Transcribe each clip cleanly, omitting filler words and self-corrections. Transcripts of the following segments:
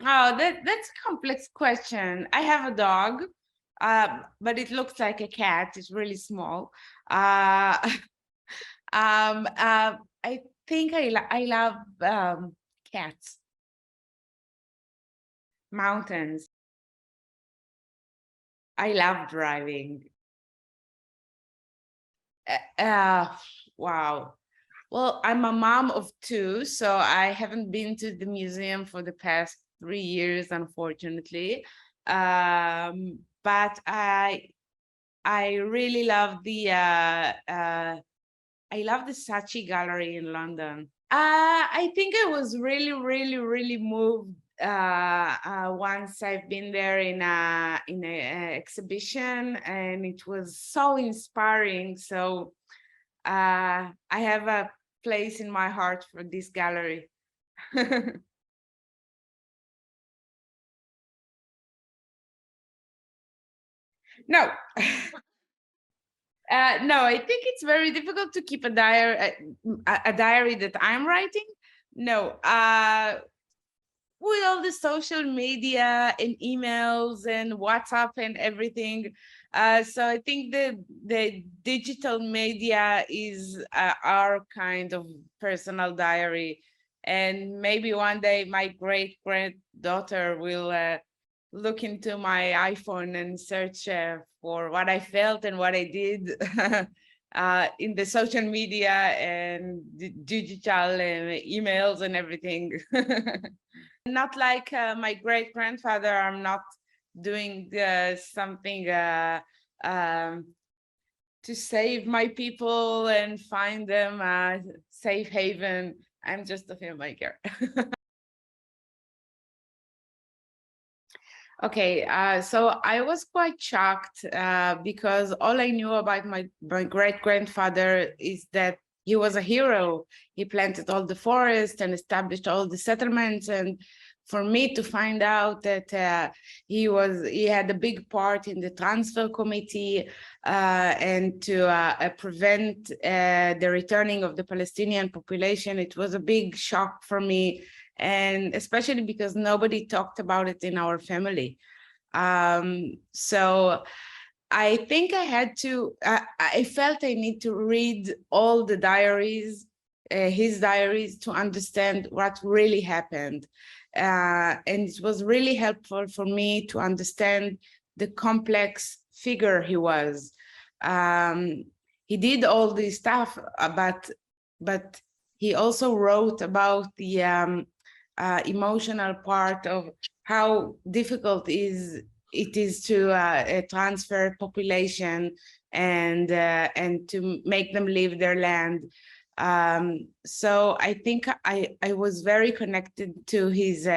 Oh, that's a complex question. I have a dog, but it looks like a cat. It's really small. Uh, I think I love cats, mountains. I love driving. Wow. Well, I'm a mom of two, so I haven't been to the museum for the past 3 years, unfortunately. But I really love the I love the Saatchi Gallery in London. I think I was really moved once I've been there in a exhibition, and it was so inspiring. So I have a place in my heart for this gallery. No. No, I think it's very difficult to keep a diary that I'm writing. No, with all the social media and emails and WhatsApp and everything. So I think the digital media is our kind of personal diary. And maybe one day my great granddaughter will look into my iPhone and search for what I felt and what I did in the social media and digital emails and everything. Not like my great grandfather, I'm not doing something to save my people and find them a safe haven. I'm just a filmmaker. Okay, so I was quite shocked because all I knew about my great grandfather is that he was a hero. He planted all the forests and established all the settlements. And for me to find out that he had a big part in the transfer committee and to prevent the returning of the Palestinian population, it was a big shock for me. And especially because nobody talked about it in our family. So I think I had to, I felt I need to read all the diaries, his diaries, to understand what really happened. And it was really helpful for me to understand the complex figure he was. He did all this stuff, but he also wrote about the emotional part of how difficult it is to transfer population and to make them leave their land. So I think I was very connected to his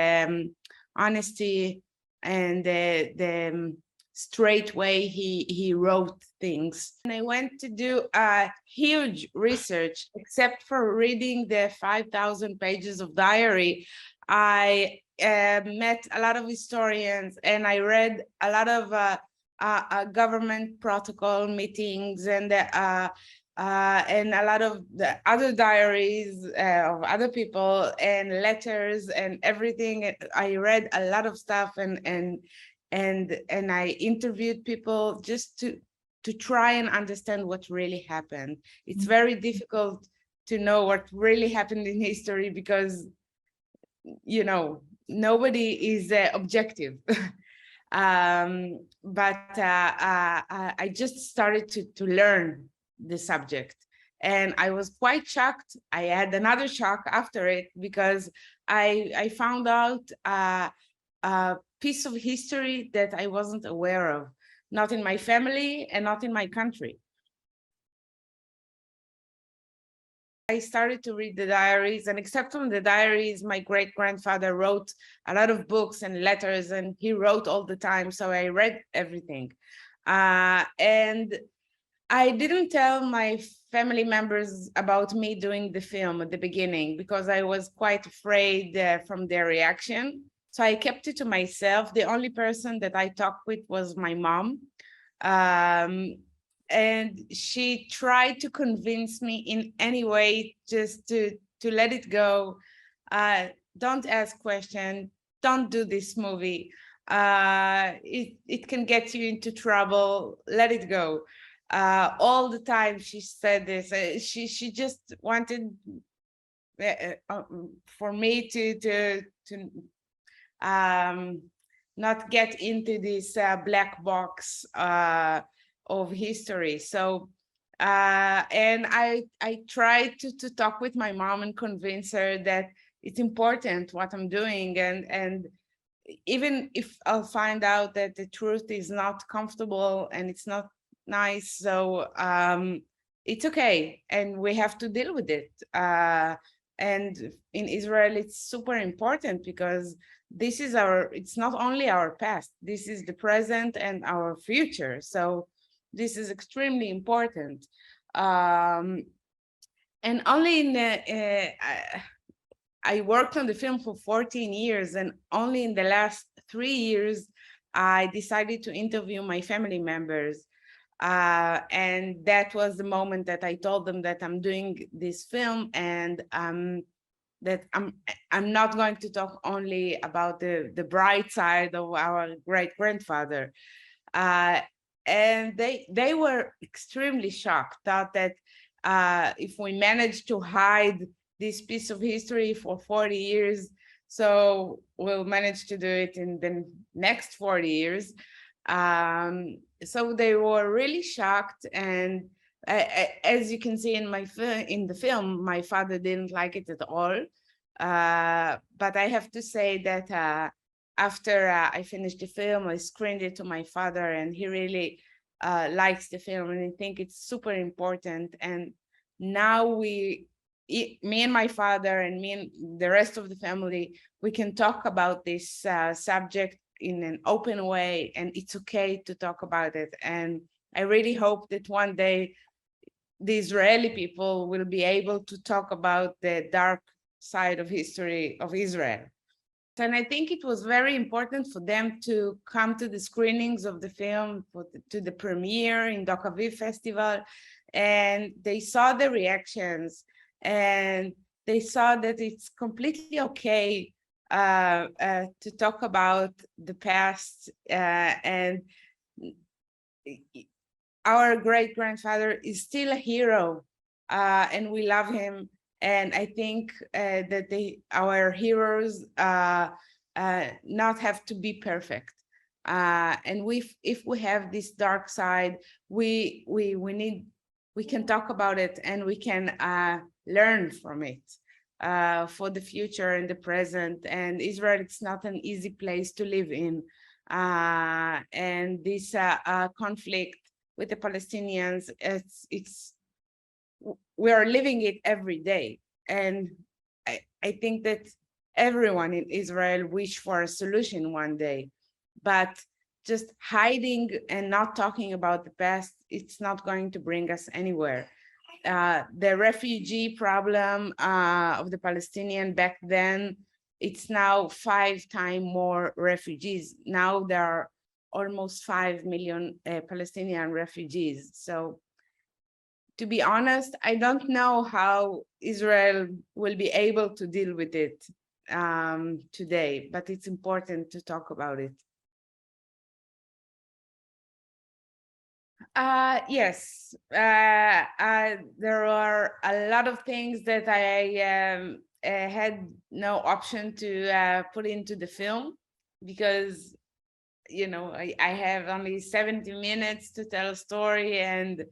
honesty and the straight way he wrote things. And I went to do a huge research. Except for reading the 5,000 pages of diary, I met a lot of historians, and I read a lot of government protocol meetings and a lot of the other diaries of other people and letters and everything. I read a lot of stuff, and I interviewed people just to try and understand what really happened. It's very difficult to know what really happened in history because, you know, nobody is objective. But I just started to learn the subject, and I was quite shocked. I had another shock after it because I found out a piece of history that I wasn't aware of, not in my family and not in my country. I started to read the diaries, and except from the diaries, my great-grandfather wrote a lot of books and letters, and he wrote all the time, so I read everything. And I didn't tell my family members about me doing the film at the beginning because I was quite afraid from their reaction. So I kept it to myself. The only person that I talked with was my mom. And she tried to convince me in any way just to let it go. Don't ask questions, don't do this movie. It can get you into trouble. Let it go. All the time she said this. She just wanted for me to not get into this black box of history. So and I tried to talk with my mom and convince her that it's important what I'm doing, and even if I'll find out that the truth is not comfortable and it's not nice, so it's okay, and we have to deal with it. And in Israel, it's super important because this is it's not only our past, this is the present and our future. So this is extremely important. And only in I worked on the film for 14 years, and only in the last 3 years, I decided to interview my family members. And that was the moment that I told them that I'm doing this film, and that I'm not going to talk only about the bright side of our great-grandfather. And they were extremely shocked, thought that if we managed to hide this piece of history for 40 years, so we'll manage to do it in the next 40 years. So they were really shocked, and as you can see in the film, my father didn't like it at all. But I have to say that after I finished the film, I screened it to my father, and he really likes the film, and I think it's super important. And now me and my father and me and the rest of the family, we can talk about this subject in an open way, and it's okay to talk about it. And I really hope that one day the Israeli people will be able to talk about the dark side of history of Israel. And I think it was very important for them to come to the screenings of the film, to the premiere in Doc Aviv Festival, and they saw the reactions, and they saw that it's completely okay to talk about the past, and our great-grandfather is still a hero, and we love him. And I think that our heroes not have to be perfect. And if we have this dark side, we can talk about it, and we can learn from it for the future and the present. And Israel, it's not an easy place to live in. And this conflict with the Palestinians, we are living it every day. And I think that everyone in Israel wish for a solution one day, but just hiding and not talking about the past, it's not going to bring us anywhere. The refugee problem of the Palestinian back then, it's now 5 times more refugees. Now there are almost 5 million Palestinian refugees. So to be honest, I don't know how Israel will be able to deal with it today, but it's important to talk about it. Yes, there are a lot of things that I had no option to put into the film, because I have only 70 minutes to tell a story. And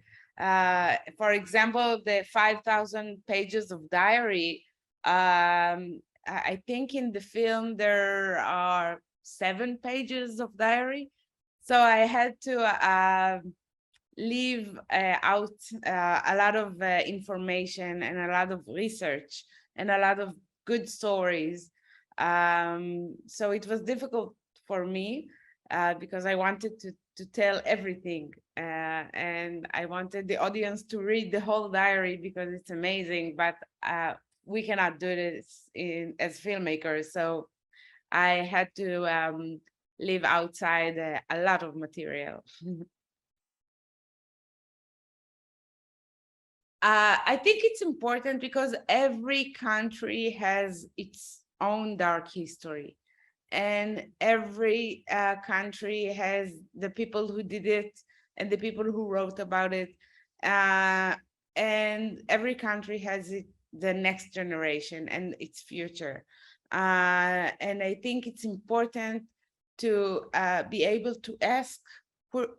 for example, the 5,000 pages of diary, I think in the film there are 7 pages of diary, so I had to leave out a lot of information and a lot of research and a lot of good stories. So it was difficult for me because I wanted to tell everything, and I wanted the audience to read the whole diary because it's amazing, but we cannot do this as filmmakers. So I had to leave outside a lot of material. I think it's important because every country has its own dark history. and every country has the people who did it and the people who wrote about it, and every country has the next generation and its future. And I think it's important to be able to ask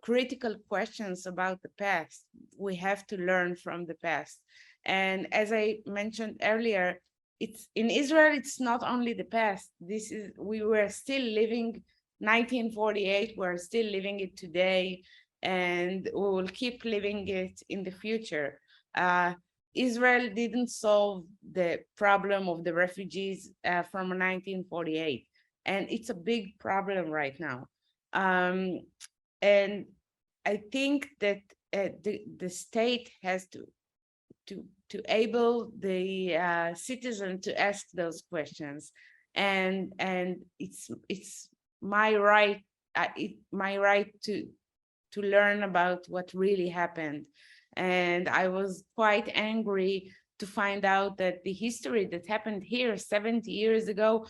critical questions about the past. We have to learn from the past. And as I mentioned earlier, it's in Israel, it's not only the past. We were still living 1948, we're still living it today, and we will keep living it in the future. Israel didn't solve the problem of the refugees from 1948, and it's a big problem right now. And I think that the state has to able the citizen to ask those questions, and it's my right, my right to learn about what really happened. And I was quite angry to find out that the history that happened here 70 years ago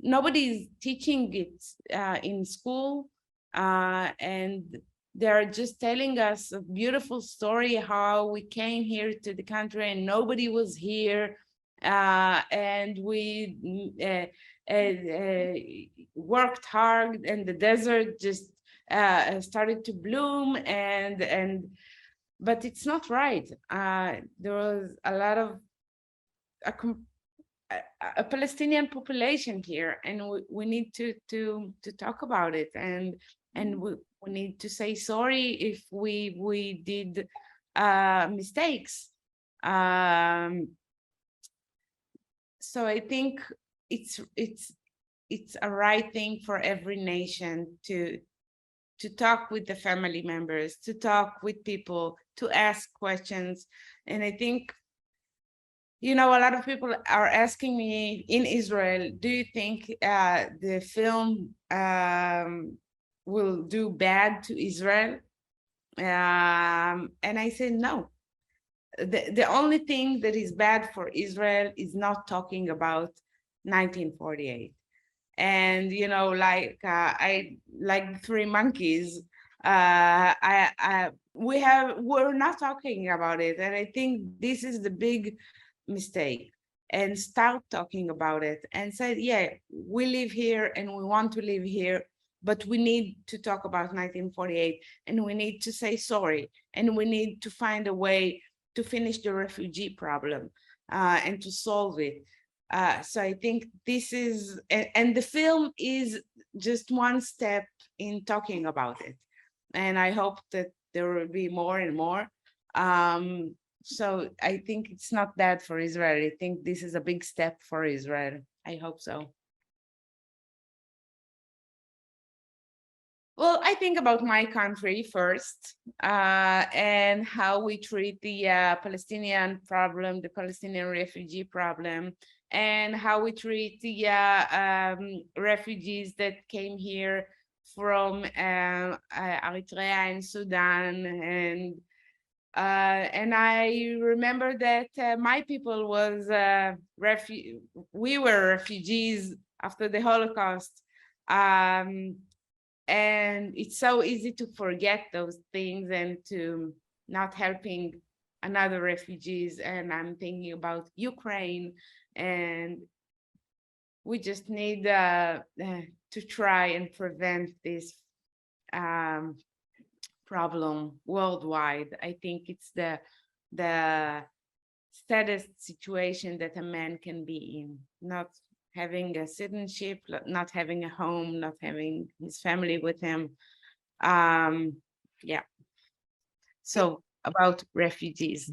nobody's teaching it in school, and they're just telling us a beautiful story how we came here to the country and nobody was here, and we worked hard and the desert just started to bloom, but it's not right. There was a lot of a Palestinian population here, and we need to talk about it, and we need to say sorry if we did mistakes. So I think it's a right thing for every nation to talk with the family members, to talk with people, to ask questions. And I think, a lot of people are asking me in Israel, do you think the film will do bad to Israel? And I say no. The only thing that is bad for Israel is not talking about 1948. And I like Three Monkeys. We're not talking about it, and I think this is the big mistake. And start talking about it and say, yeah, we live here and we want to live here, but we need to talk about 1948, and we need to say sorry, and we need to find a way to finish the refugee problem and to solve it. So I think this is, and the film is just one step in talking about it. And I hope that there will be more and more. So I think it's not bad for Israel. I think this is a big step for Israel. I hope so. Well, I think about my country first, and how we treat the Palestinian problem, the Palestinian refugee problem, and how we treat the refugees that came here from Eritrea and Sudan. And I remember that my people was we were refugees after the Holocaust. And it's so easy to forget those things and to not helping another refugees. And I'm thinking about Ukraine, and we just need to try and prevent this problem worldwide. I think it's the saddest situation that a man can be in, not having a citizenship, not having a home, not having his family with him. Yeah. So about refugees.